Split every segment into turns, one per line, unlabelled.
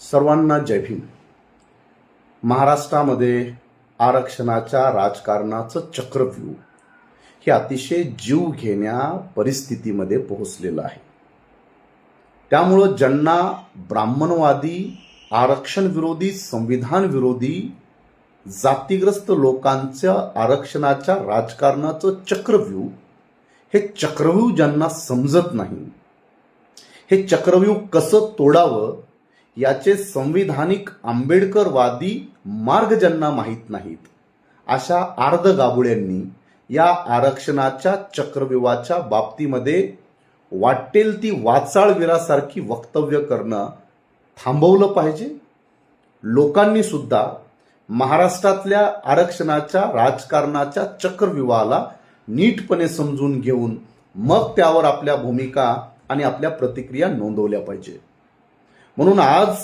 सर्वांना जय भीम. महाराष्ट्रामध्ये आरक्षणाच्या राजकारणाचं चक्रव्यूह हे अतिशय जीव घेण्या परिस्थितीमध्ये पोहोचलेलं आहे. त्यामुळं ज्यांना ब्राह्मणवादी, आरक्षण विरोधी, संविधान विरोधी, जातीग्रस्त लोकांच्या आरक्षणाच्या राजकारणाचं चक्रव्यूह, हे चक्रव्यूह ज्यांना समजत नाही, हे चक्रव्यूह कसं तोडावं याचे संविधानिक आंबेडकरवादी मार्ग ज्यांना माहीत नाहीत, अशा अर्धगाबुड्यांनी या आरक्षणाच्या चक्रव्यूहाच्या बाबतीमध्ये वाटेल ती वाचाळवीरासारखी वक्तव्य करणं थांबवलं पाहिजे. लोकांनी सुद्धा महाराष्ट्रातल्या आरक्षणाच्या राजकारणाच्या चक्रव्यूहाला नीटपणे समजून घेऊन मग त्यावर आपल्या भूमिका आणि आपल्या प्रतिक्रिया नोंदवल्या पाहिजे. म्हणून आज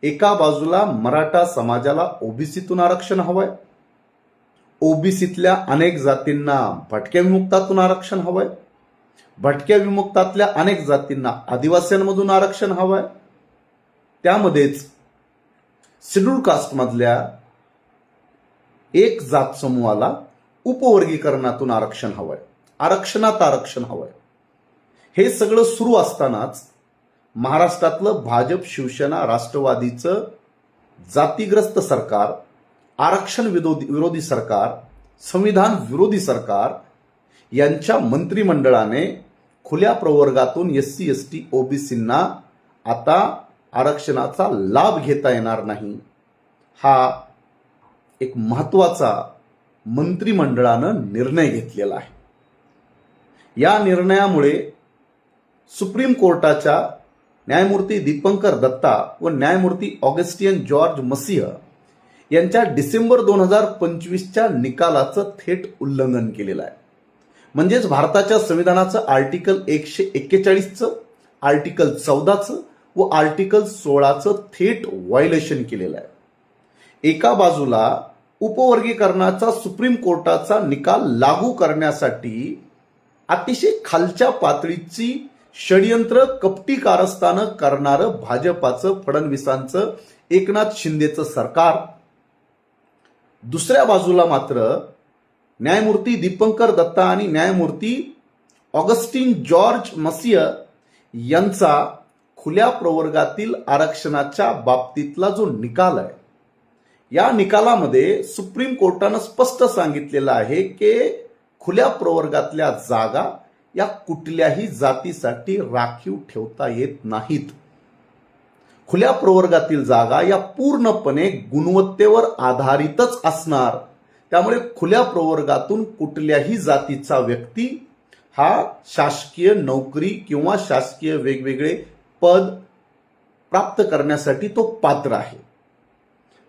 एका बाजूला मराठा समाजाला ओबीसीतून आरक्षण हवंय, ओबीसीतल्या अनेक जातींना भटक्या विमुक्तातून आरक्षण हवंय, भटक्या विमुक्तातल्या अनेक जातींना आदिवासींमधून आरक्षण हवंय, त्यामध्येच शेड्यूल कास्टमधल्या एक जात समूहाला उपवर्गीकरणातून आरक्षण हवंय, आरक्षणात आरक्षण हवंय. हे सगळं सुरू असतानाच महाराष्ट्रातलं भाजप, शिवसेना, राष्ट्रवादीचं जातीग्रस्त सरकार, आरक्षण विरोधी सरकार, संविधान विरोधी सरकार यांच्या मंत्रिमंडळाने खुल्या प्रवर्गातून SC, ST, ओबीसींना आता आरक्षणाचा लाभ घेता येणार नाही, हा एक महत्वाचा मंत्रिमंडळानं निर्णय घेतलेला आहे. या निर्णयामुळे सुप्रीम कोर्टाच्या न्यायमूर्ती दीपंकर दत्ता व न्यायमूर्ती ऑगस्टिन जॉर्ज मसिह यांच्या डिसेंबर 2025च्या निकालाचं थेट उल्लंघन केलेलं आहे. म्हणजेच भारताच्या संविधानाचं आर्टिकल 141चं, आर्टिकल 14चं व आर्टिकल 16चं थेट व्हायोलेशन केलेलं आहे. एका बाजूला उपवर्गीकरणाचा सुप्रीम कोर्टाचा निकाल लागू करण्यासाठी अतिशय खालच्या पातळीची षडयंत्र, कपटी कारस्थानं करणारं भाजपाचं, फडणवीसांचं, एकनाथ शिंदेचं सरकार, दुसऱ्या बाजूला मात्र न्यायमूर्ती दीपंकर दत्ता आणि न्यायमूर्ती ऑगस्टिन जॉर्ज मसिह यांचा खुल्या प्रवर्गातील आरक्षणाच्या बाबतीतला जो निकाल आहे, या निकालामध्ये सुप्रीम कोर्टानं स्पष्ट सांगितलेलं आहे की खुल्या प्रवर्गातल्या जागा या कुठल्याही जातीसाठी राखीव ठेवता येत नाहीत. खुल्या प्रवर्गातील जागा या पूर्णपणे गुणवत्तेवर आधारितच असणार. त्यामुळे खुल्या प्रवर्गातून कुठल्याही जातीचा व्यक्ती हा शासकीय नोकरी किंवा शासकीय वेगवेगळे पद प्राप्त करण्यासाठी तो पात्र आहे.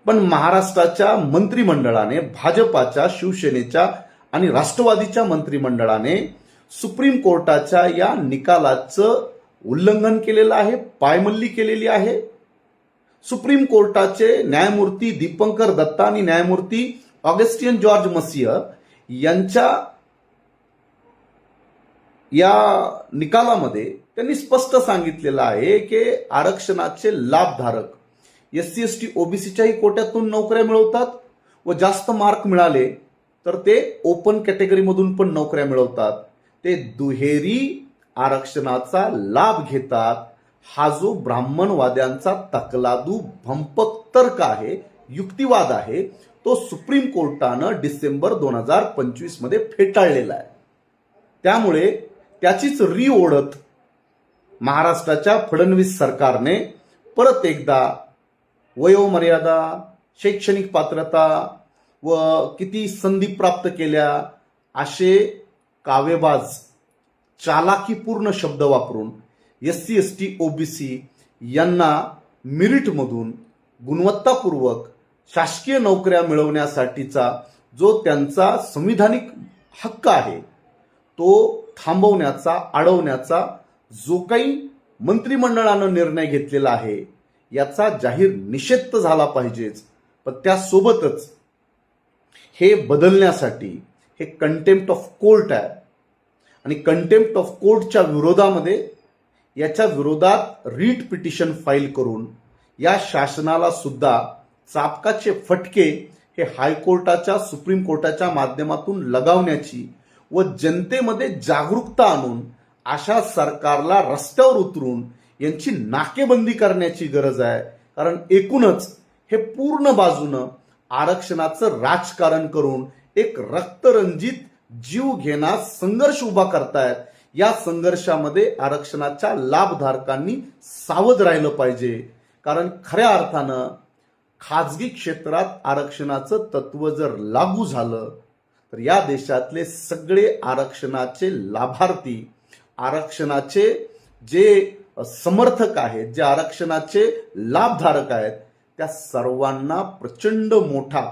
पण महाराष्ट्राच्या मंत्रिमंडळाने, भाजपाच्या, शिवसेनेच्या आणि राष्ट्रवादीच्या मंत्रिमंडळाने सुप्रीम कोर्टाच्या या निकालाचं उल्लंघन केलेलं आहे, पायमल्ली केलेली आहे. सुप्रीम कोर्टाचे न्यायमूर्ती दीपंकर दत्ता आणि न्यायमूर्ती ऑगस्टिन जॉर्ज मसिह यांच्या या निकालामध्ये त्यांनी स्पष्ट सांगितलेलं आहे की आरक्षणाचे लाभधारक SC, ST, ओबीसीच्याही कोट्यातून नोकऱ्या मिळवतात व जास्त मार्क मिळाले तर ते ओपन कॅटेगरीमधून पण नोकऱ्या मिळवतात. ते दुहेरी आरक्षणाचा लाभ घेतात. हा जो ब्राह्मणवाद्यांचा तकलादू भंपक तर्क आहे, युक्तिवाद आहे, तो सुप्रीम कोर्टानं डिसेंबर 2025 मध्ये फेटाळलेला आहे. त्यामुळे त्याचीच ओढत महाराष्ट्राच्या फडणवीस सरकारने परत एकदा वयोमर्यादा, शैक्षणिक पात्रता व किती संधी प्राप्त केल्या असे कावेबाज, चालाकीपूर्ण शब्द वापरून SC, ST, ओबीसी यांना मेरिटमधून गुणवत्तापूर्वक शासकीय नोकऱ्या मिळवण्यासाठीचा जो त्यांचा संविधानिक हक्क आहे तो थांबवण्याचा, अडवण्याचा जो काही मंत्रिमंडळानं निर्णय घेतलेला आहे याचा जाहीर निषेध तर झाला पाहिजेच. पण त्यासोबतच हे बदलण्यासाठी हे कंटेम्प्ट ऑफ कोर्ट आहे आणि कंटेम्प्ट ऑफ कोर्टच्या विरोधामध्ये याच्या विरोधात रीट पिटिशन फाईल करून या शासनाला सुद्धा चाबकाचे फटके हे हायकोर्टाच्या सुप्रीम कोर्टाच्या माध्यमातून लगावण्याची व जनतेमध्ये जागरूकता आणून अशा सरकारला रस्त्यावर उतरून यांची नाकेबंदी करण्याची गरज आहे. कारण एकूणच हे पूर्ण बाजूनं आरक्षणाचं राजकारण करून एक रक्तरंजित जीव घेणा संघर्ष उभा करतायत. या संघर्षामध्ये आरक्षणाच्या लाभधारकांनी सावध राहिलं पाहिजे. कारण खऱ्या अर्थानं खाजगी क्षेत्रात आरक्षणाचं तत्व जर लागू झालं तर या देशातले सगळे आरक्षणाचे लाभार्थी, आरक्षणाचे जे समर्थक आहेत, जे आरक्षणाचे लाभधारक आहेत, त्या सर्वांना प्रचंड मोठा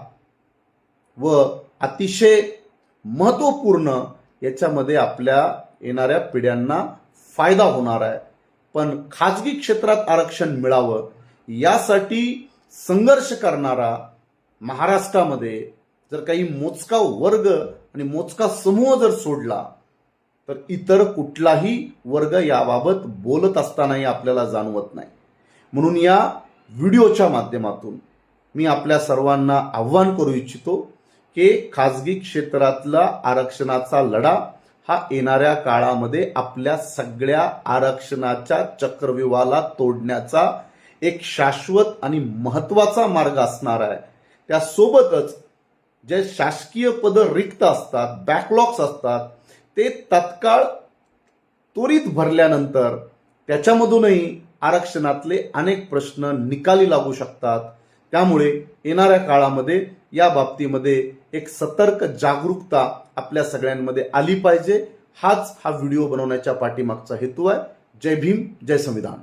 व अतिशय महत्वपूर्ण याच्यामध्ये आपल्या येणाऱ्या पिढ्यांना फायदा होणार आहे. पण खाजगी क्षेत्रात आरक्षण मिळावं यासाठी संघर्ष करणारा महाराष्ट्रामध्ये जर काही मोजका वर्ग आणि मोजका समूह जर सोडला तर इतर कुठलाही वर्ग याबाबत बोलत असतानाही आपल्याला जाणवत नाही. म्हणून या व्हिडिओच्या माध्यमातून मी आपल्या सर्वांना आव्हान करू इच्छितो की खाजगी क्षेत्रातला आरक्षणाचा लढा हा येणाऱ्या काळामध्ये आपल्या सगळ्या आरक्षणाच्या चक्रव्यूहाला तोडण्याचा एक शाश्वत आणि महत्वाचा मार्ग असणार आहे. त्यासोबतच जे शासकीय पद रिक्त असतात, बॅकलॉग्स असतात, ते तत्काळ त्वरित भरल्यानंतर त्याच्यामधूनही आरक्षणातले अनेक प्रश्न निकाली लागू शकतात. त्यामुळे येणाऱ्या काळामध्ये या बाबतीमध्ये एक सतर्क जागरूकता आपल्या सगळ्यांमध्ये आली पाहिजे. हा व्हिडिओ बनवण्याच्या पाठीमागचा हेतू आहे. जय भीम, जय संविधान.